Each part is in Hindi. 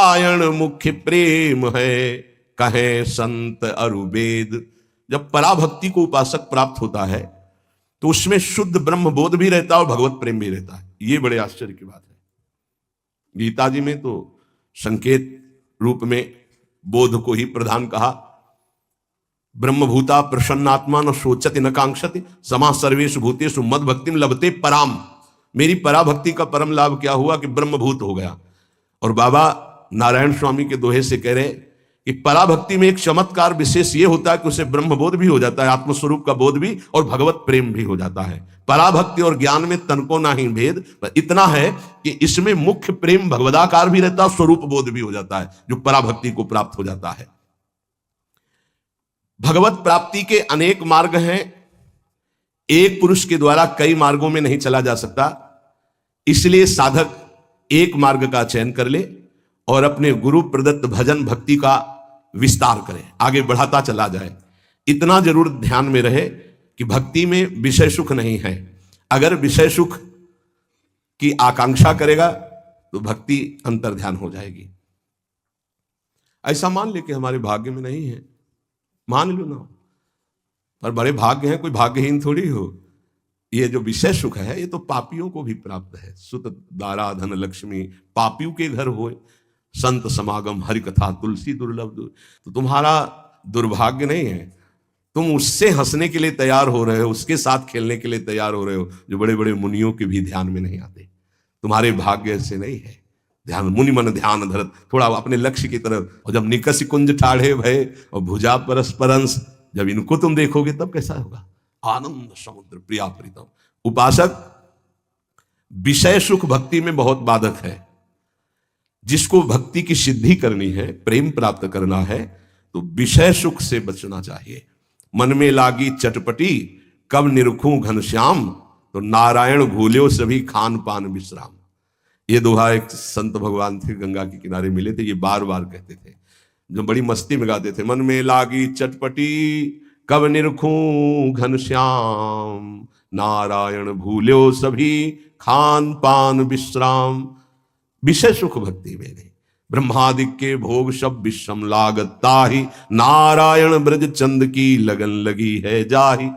नारायण मुख्य प्रेम है, कहें संत अरुवेद। जब पराभक्ति को उपासक प्राप्त होता है तो उसमें शुद्ध ब्रह्म बोध भी रहता है और भगवत प्रेम भी रहता है। ये बड़े आश्चर्य की बात है। गीता जी में तो संकेत रूप में बोध को ही प्रधान कहा। ब्रह्मभूता प्रसन्नात्मा न शोचति न कांक्षति, समा सर्वेषु भूतेषु मद भक्तिम लभते पराम। मेरी पराभक्ति का परम लाभ क्या हुआ कि ब्रह्मभूत हो गया। और बाबा नारायण स्वामी के दोहे से कह रहे कि पराभक्ति में एक चमत्कार विशेष ये होता है कि उसे ब्रह्मबोध भी हो जाता है, आत्मस्वरूप का बोध भी, और भगवत प्रेम भी हो जाता है। पराभक्ति और ज्ञान में तनको ना ही भेद, इतना है कि इसमें मुख्य प्रेम भगवदाकार भी रहता है, स्वरूप बोध भी हो जाता है, जो पराभक्ति को प्राप्त हो जाता है। भगवत प्राप्ति के अनेक मार्ग हैं। एक पुरुष के द्वारा कई मार्गों में नहीं चला जा सकता, इसलिए साधक एक मार्ग का चयन कर ले और अपने गुरु प्रदत्त भजन भक्ति का विस्तार करे, आगे बढ़ाता चला जाए। इतना जरूर ध्यान में रहे कि भक्ति में विषय सुख नहीं है। अगर विषय सुख की आकांक्षा करेगा तो भक्ति अंतर्ध्यान हो जाएगी। ऐसा मान ले कि हमारे भाग्य में नहीं है, मान लो ना, पर बड़े भाग्य हैं, कोई भाग्यहीन थोड़ी हो। ये जो विषय सुख है ये तो पापियों को भी प्राप्त है। सुत दारा धन लक्ष्मी पापियों के घर होए, संत समागम हरि कथा तुलसी दुर्लभ। तो तुम्हारा दुर्भाग्य नहीं है, तुम उससे हंसने के लिए तैयार हो रहे हो, उसके साथ खेलने के लिए तैयार हो रहे हो जो बड़े बड़े मुनियों के भी ध्यान में नहीं आते। तुम्हारे भाग्य से नहीं है। ध्यान मुनि मन ध्यान धरत, थोड़ा अपने लक्ष्य की तरफ। और जब निकस कुंज ठाढ़े भय और भुजा परस्परंस, जब इनको तुम देखोगे तब कैसा होगा। आनंद समुद्र प्रिया प्रीतम। उपासक विषय सुख भक्ति में बहुत बाधक है। जिसको भक्ति की सिद्धि करनी है, प्रेम प्राप्त करना है, तो विषय सुख से बचना चाहिए। मन में लागी चटपटी कब निरखूं घनश्याम, तो नारायण भूल्यो सभी खान पान विश्राम। ये दोहा एक संत भगवान थे, गंगा के किनारे मिले थे, ये बार बार कहते थे, जो बड़ी मस्ती में गाते थे। मन में लागी चटपटी कब निरखूं घनश्याम, नारायण भूल्यो सभी खान पान विश्राम। विषय सुख भक्ति में नहीं। ब्रह्मादिक के भोग सब विषम लागत ताहि, नारायण ब्रज चंद की लगन लगी है जाहि।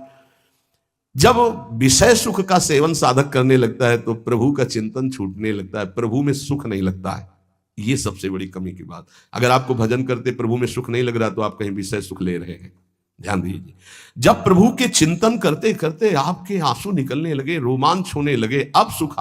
जब विषय सुख का सेवन साधक करने लगता है तो प्रभु का चिंतन छूटने लगता है, प्रभु में सुख नहीं लगता है। ये सबसे बड़ी कमी की बात। अगर आपको भजन करते प्रभु में सुख नहीं लग रहा तो आप कहीं विषय सुख ले रहे हैं, ध्यान दीजिए। जब प्रभु के चिंतन करते करते आपके आंसू निकलने लगे, रोमांच होने लगे, अब सुख